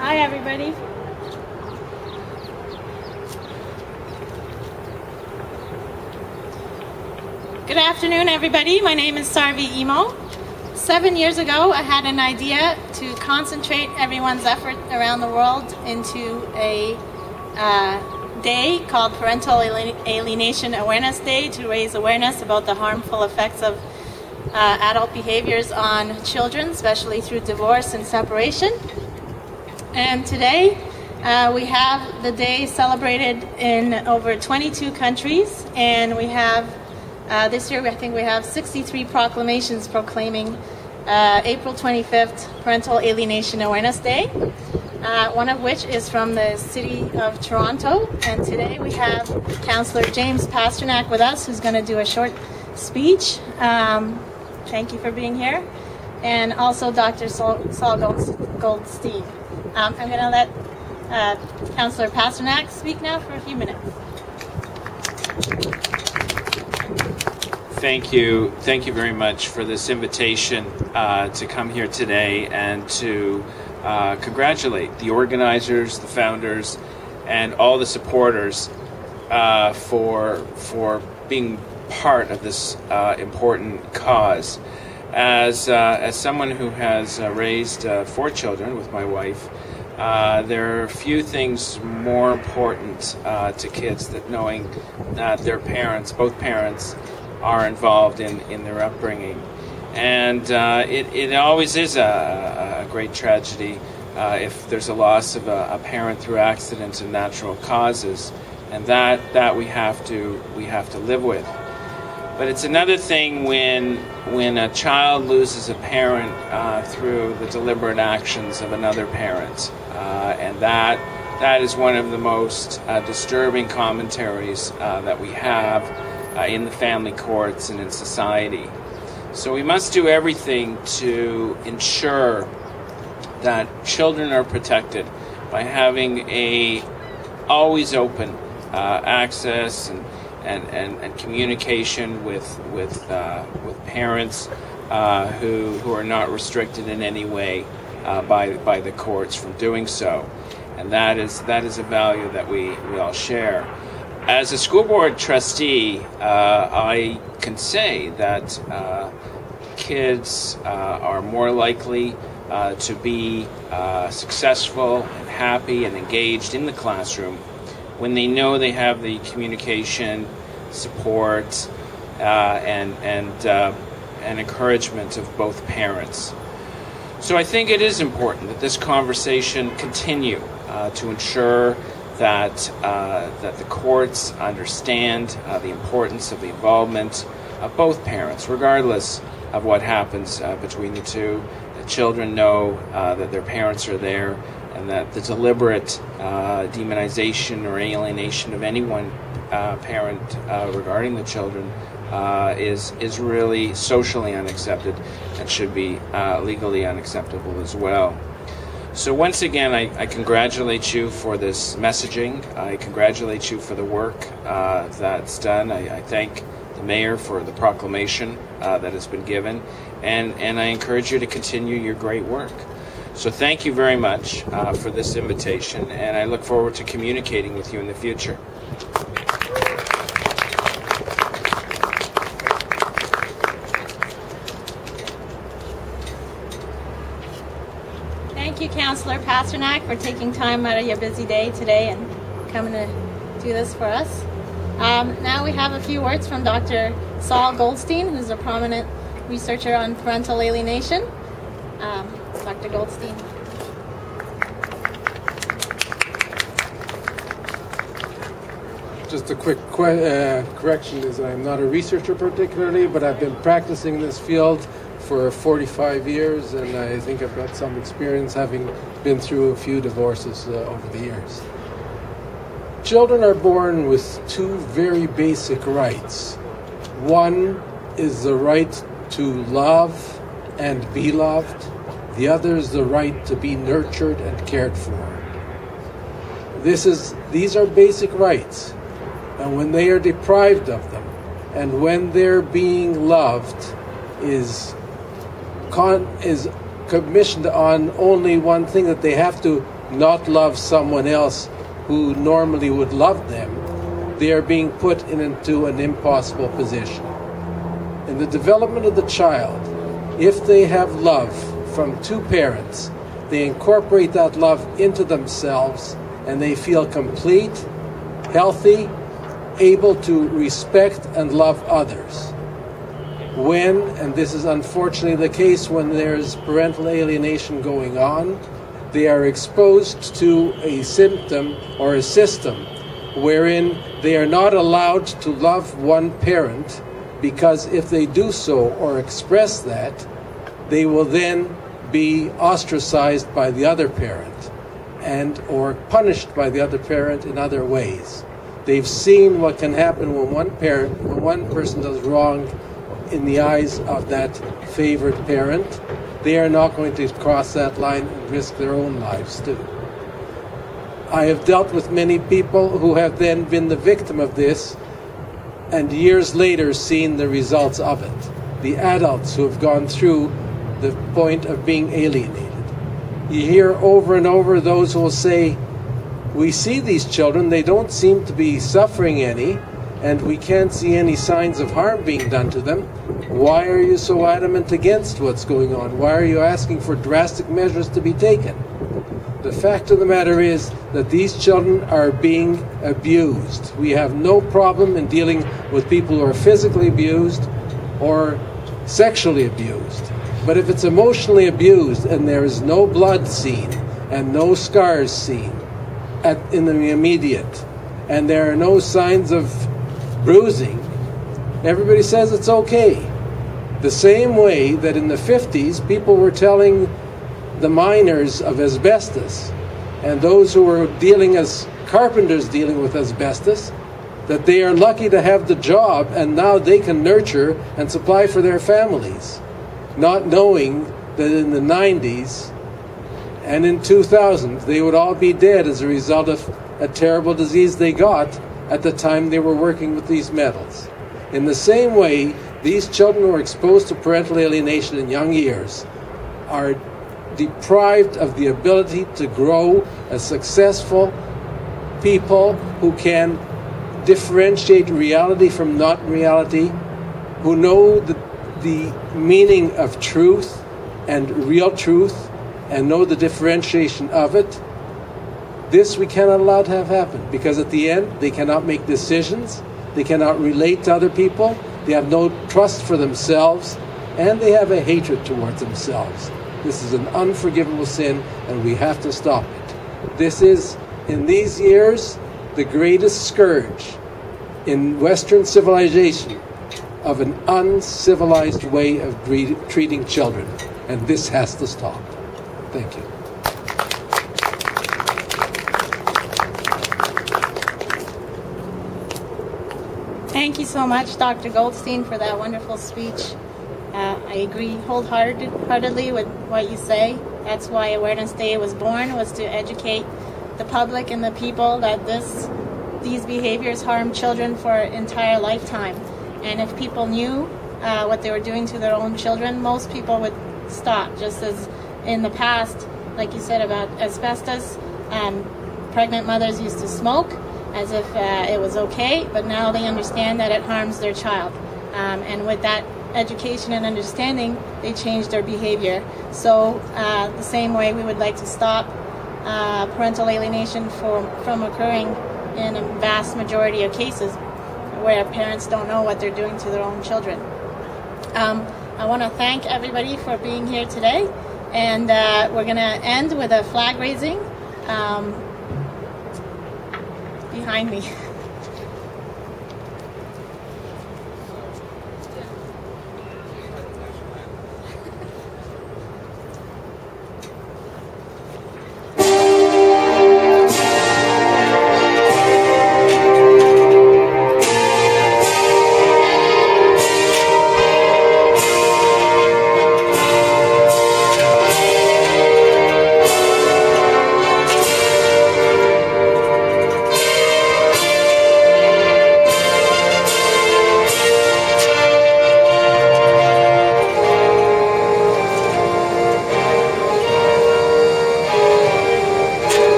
Hi, everybody. Good afternoon, everybody. My name is Sarvi Imo. 7 years ago, I had an idea to concentrate everyone's effort around the world into a day called Parental Alienation Awareness Day to raise awareness about the harmful effects of adult behaviors on children, especially through divorce and separation. And today, we have the day celebrated in over 22 countries, and we have this year, I think we have 63 proclamations proclaiming April 25th Parental Alienation Awareness Day, one of which is from the city of Toronto. And today we have Councillor James Pasternak with us, who's going to do a short speech. Thank you for being here. And also Dr. Saul Goldstein. I'm going to let Councillor Pasternak speak now for a few minutes. Thank you very much for this invitation to come here today and to congratulate the organizers, the founders, and all the supporters for being part of this important cause. As someone who has raised 4 children with my wife, there are few things more important to kids than knowing that their parents, both parents, are involved in their upbringing. And it always is a great tragedy if there's a loss of a parent through accidents and natural causes, and that we have to live with. But it's another thing when a child loses a parent through the deliberate actions of another parent, and that is one of the most disturbing commentaries that we have in the family courts and in society. So we must do everything to ensure that children are protected by having a always open access and communication with parents who are not restricted in any way by the courts from doing so. And that is a value that we all share. As a school board trustee, I can say that kids are more likely to be successful and happy and engaged in the classroom when they know they have the communication, support, and encouragement of both parents. So I think it is important that this conversation continue to ensure that the courts understand the importance of the involvement of both parents, regardless of what happens between the two. The children know that their parents are there, and that the deliberate demonization or alienation of any one parent regarding the children is really socially unaccepted and should be legally unacceptable as well. So once again, I congratulate you for this messaging. I congratulate you for the work that's done. I thank the mayor for the proclamation that has been given, and I encourage you to continue your great work. So thank you very much for this invitation, and I look forward to communicating with you in the future. Thank you, Councillor Pasternak, for taking time out of your busy day today and coming to do this for us. Now we have a few words from Dr. Saul Goldstein, who's a prominent researcher on parental alienation. Dr. Goldstein. Just a quick correction is I'm not a researcher particularly, but I've been practicing in this field for 45 years, and I think I've got some experience having been through a few divorces over the years. Children are born with 2 very basic rights. One is the right to love and be loved. The other is the right to be nurtured and cared for. These are basic rights. And when they are deprived of them, and when their being loved is commissioned on only one thing, that they have to not love someone else who normally would love them, they are being put into an impossible position. In the development of the child, if they have love from two parents, they incorporate that love into themselves and they feel complete, healthy, able to respect and love others. When, and this is unfortunately the case when there's parental alienation going on, they are exposed to a symptom or a system wherein they are not allowed to love one parent, because if they do so or express that, they will then be ostracized by the other parent and or punished by the other parent in other ways. They've seen what can happen when one person does wrong in the eyes of that favored parent. They are not going to cross that line and risk their own lives too. I have dealt with many people who have then been the victim of this and years later seen the results of it. The adults who have gone through the point of being alienated. You hear over and over those who will say, we see these children, they don't seem to be suffering any, and we can't see any signs of harm being done to them. Why are you so adamant against what's going on? Why are you asking for drastic measures to be taken? The fact of the matter is that these children are being abused. We have no problem in dealing with people who are physically abused or sexually abused. But if it's emotionally abused and there is no blood seen and no scars seen in the immediate, and there are no signs of bruising, everybody says it's okay. The same way that in the 50s people were telling the miners of asbestos and those who were dealing as carpenters dealing with asbestos that they are lucky to have the job and now they can nurture and supply for their families, not knowing that in the 90s and in 2000 they would all be dead as a result of a terrible disease they got at the time they were working with these metals. In the same way, these children who are exposed to parental alienation in young years are deprived of the ability to grow as successful people who can differentiate reality from not reality, who know the meaning of truth and real truth and know the differentiation of it. This we cannot allow to have happen, because at the end they cannot make decisions, they cannot relate to other people, they have no trust for themselves, and they have a hatred towards themselves. This is an unforgivable sin, and we have to stop it. This is, in these years, the greatest scourge in Western civilization of an uncivilized way of treating children, and this has to stop. Thank you. Thank you so much, Dr. Goldstein, for that wonderful speech. I agree wholeheartedly with what you say. That's why Awareness Day was born, was to educate the public and the people that these behaviors harm children for an entire lifetime. And if people knew what they were doing to their own children, most people would stop. Just as in the past, like you said about asbestos, pregnant mothers used to smoke as if it was okay, but now they understand that it harms their child. And with that education and understanding, they change their behavior. So the same way we would like to stop parental alienation from occurring in a vast majority of cases where parents don't know what they're doing to their own children. I want to thank everybody for being here today, and we're going to end with a flag raising behind me.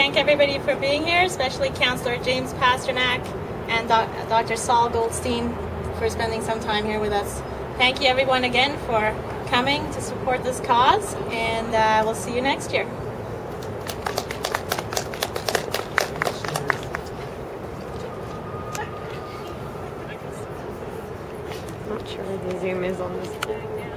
thank everybody for being here, especially Councillor James Pasternak and Dr. Saul Goldstein for spending some time here with us. Thank you everyone again for coming to support this cause, and we'll see you next year. Not sure where the zoom is on this.